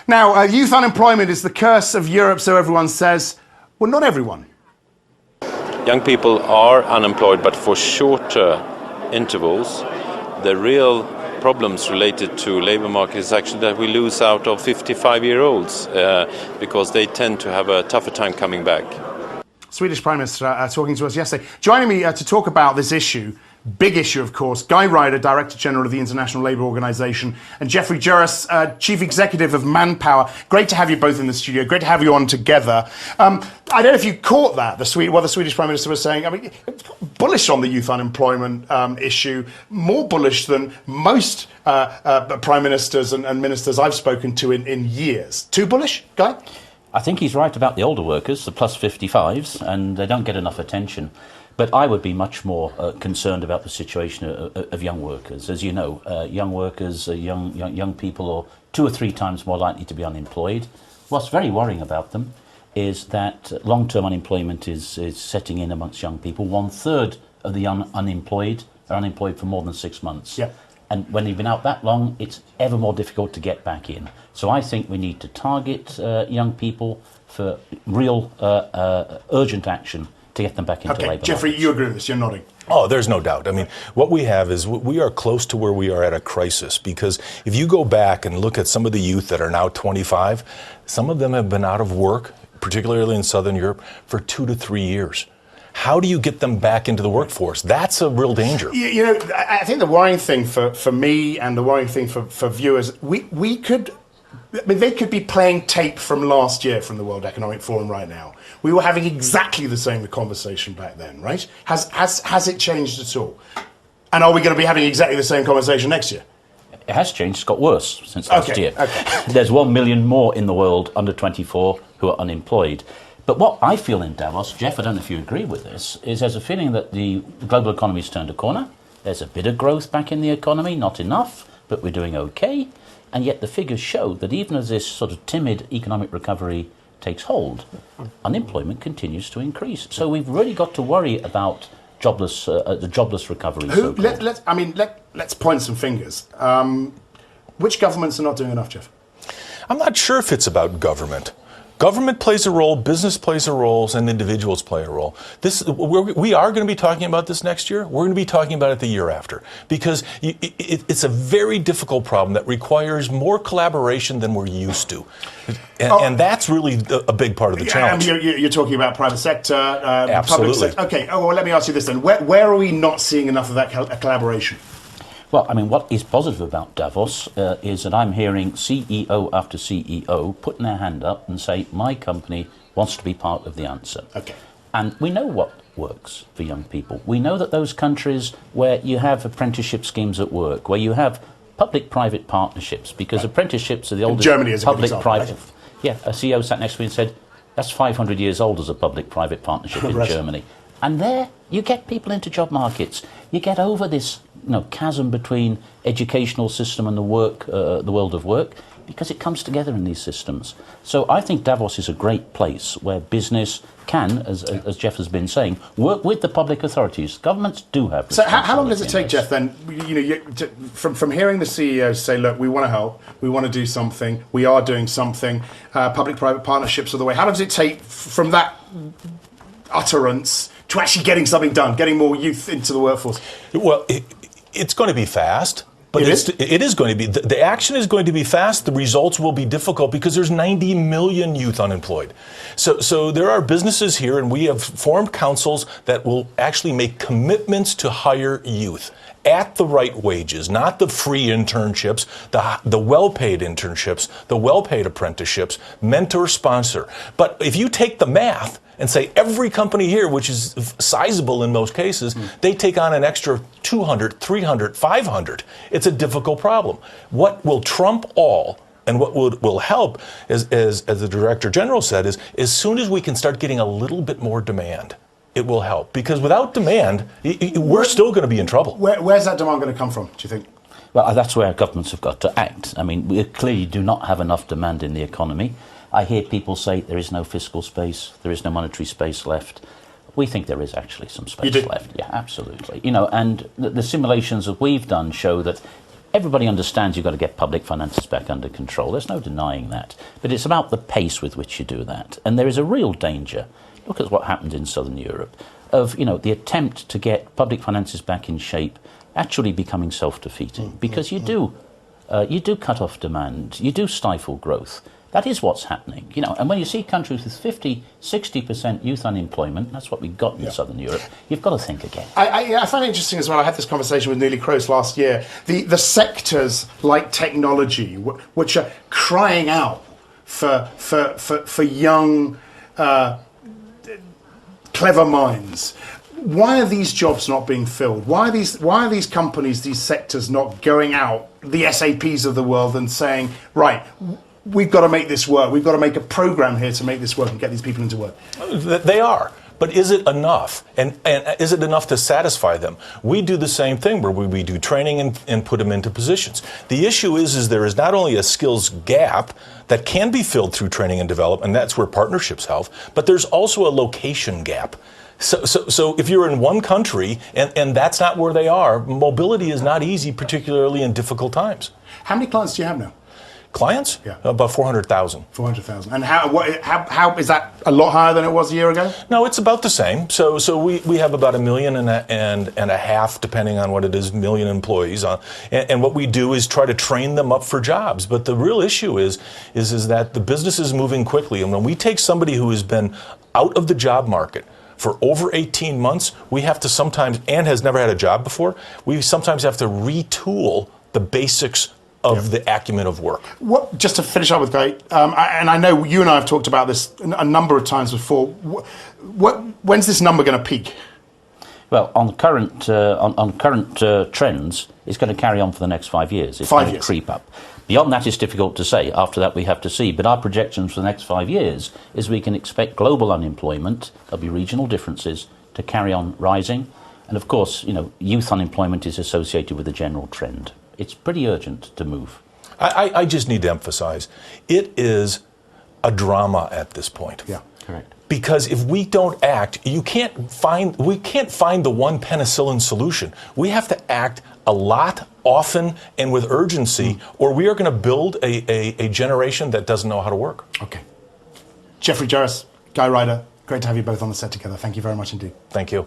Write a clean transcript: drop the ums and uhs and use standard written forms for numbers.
Now, youth unemployment is the curse of Europe, so everyone says. Well, not everyone. Young people are unemployed, but for shorter intervals. The real problems related to labour market is actually that we lose out of 55-year-olds because they tend to have a tougher time coming back. Swedish Prime Minister talking to us yesterday. Joining me to talk about this issue, big issue, of course, Guy Ryder, Director General of the International Labour Organization, and Jeffrey Juras, Chief Executive of Manpower. Great to have you both in the studio. Great to have you on together. I don't know if you caught that, what the Swedish Prime Minister was saying. I mean, bullish on the youth unemployment issue, more bullish than most Prime Ministers and Ministers I've spoken to in years. Too bullish, Guy? I think he's right about the older workers, the plus 55s, and they don't get enough attention. But I would be much more concerned about the situation of young workers. As you know, young workers, young people are 2 or 3 times more likely to be unemployed. What's very worrying about them is that long-term unemployment is setting in amongst young people. 1/3 of the unemployed are unemployed for more than 6 months. Yeah. And when you've been out that long, it's ever more difficult to get back in. So I think we need to target young people for real urgent action to get them back into labour markets. Jeffrey, you agree with this? You're nodding. Oh, there's no doubt. I mean, what we have is we are close to where we are at a crisis, because if you go back and look at some of the youth that are now 25, some of them have been out of work, particularly in Southern Europe, for 2 to 3 years. How do you get them back into the workforce? That's a real danger. You know, I think the worrying thing for me and the worrying thing for viewers, we could, I mean, they could be playing tape from last year from the World Economic Forum right now. We were having exactly the same conversation back then, right? Has it changed at all? And are we going to be having exactly the same conversation next year? It has changed. It's got worse since last year. Okay. There's 1 million more in the world under 24 who are unemployed. But what I feel in Davos, Jeff, I don't know if you agree with this, is there's a feeling that the global economy's turned a corner. There's a bit of growth back in the economy, not enough, but we're doing okay. And yet the figures show that even as this sort of timid economic recovery takes hold, unemployment continues to increase. So we've really got to worry about the jobless recovery. Let's point some fingers. Which governments are not doing enough, Jeff? I'm not sure if it's about government. Government plays a role, business plays a role, and individuals play a role. We are going to be talking about this next year. We're going to be talking about it the year after, because it's a very difficult problem that requires more collaboration than we're used to. And that's really a big part of the challenge. You're talking about private sector, Absolutely. public sector. Okay, well, let me ask you this then. Where are we not seeing enough of that collaboration? Well, I mean, what is positive about Davos is that I'm hearing CEO after CEO putting their hand up and say, my company wants to be part of the answer. Okay. And we know what works for young people. We know that those countries where you have apprenticeship schemes at work, where you have public-private partnerships, because apprenticeships are the oldest Germany is a good example, public-private. right? Yeah, a CEO sat next to me and said, that's 500 years old as a public-private partnership in Right. Germany. And there, you get people into job markets. You get over this chasm between educational system and the world of work, because it comes together in these systems. So I think Davos is a great place where business can, as Jeff has been saying, work with the public authorities. Governments do have. So how long does it take, Jeff, then, from hearing the CEOs say, look, we want to help, we want to do something, we are doing something, public-private partnerships are the way. How long does it take from that utterance to actually getting something done, getting more youth into the workforce? Well, it's going to be fast. But it is going to be. The action is going to be fast. The results will be difficult because there's 90 million youth unemployed. So there are businesses here, and we have formed councils that will actually make commitments to hire youth at the right wages, not the free internships, the well-paid internships, the well-paid apprenticeships, mentor, sponsor. But if you take the math and say every company here, which is sizable in most cases, they take on an extra 200, 300, 500. It's a difficult problem. What will trump all, and what will help, as the Director General said, is as soon as we can start getting a little bit more demand, it will help. Because without demand, we're still going to be in trouble. Where's that demand going to come from, do you think? Well, that's where governments have got to act. I mean, we clearly do not have enough demand in the economy. I hear people say there is no fiscal space, there is no monetary space left. We think there is actually some space left. Yeah, absolutely. And the simulations that we've done show that everybody understands you've got to get public finances back under control. There's no denying that. But it's about the pace with which you do that. And there is a real danger. Look at what happened in Southern Europe of, the attempt to get public finances back in shape actually becoming self-defeating, because you do cut off demand, you do stifle growth. That is what's happening, and when you see countries with 50, 60% youth unemployment, that's what we've got in Southern Europe, you've got to think again. I find it interesting as well. I had this conversation with Neelie Kroes last year. The sectors like technology, which are crying out for young, clever minds. Why are these jobs not being filled? Why are these companies, these sectors not going out, the SAPs of the world, and saying, right, we've got to make this work. We've got to make a program here to make this work and get these people into work. They are. But is it enough? And is it enough to satisfy them? We do the same thing where we do training and put them into positions. The issue is there is not only a skills gap that can be filled through training and development, and that's where partnerships help, but there's also a location gap. So if you're in one country and that's not where they are, mobility is not easy, particularly in difficult times. How many clients do you have now? Clients? Yeah. About 400,000. 400,000. And how is that a lot higher than it was a year ago? No, it's about the same. So we have about 1.5 million, depending on what it is, million employees. And what we do is try to train them up for jobs. But the real issue is that the business is moving quickly. And when we take somebody who has been out of the job market for over 18 months, we have to sometimes, and has never had a job before, we sometimes have to retool the basics of the acumen of work. Just to finish up with Guy, and I know you and I have talked about this a number of times before, when's this number going to peak? Well, on current trends, it's going to carry on for the next 5 years. It's 5 going years. to creep up. Beyond that, it's difficult to say. After that, we have to see. But our projections for the next 5 years is we can expect global unemployment, there'll be regional differences, to carry on rising. And of course, youth unemployment is associated with a general trend. It's pretty urgent to move. I just need to emphasize, it is a drama at this point. Yeah, correct. Because if we don't act, we can't find the one penicillin solution. We have to act a lot, often, and with urgency, or we are going to build a generation that doesn't know how to work. Okay. Jeffrey Jerris, Guy Ryder, great to have you both on the set together. Thank you very much indeed. Thank you.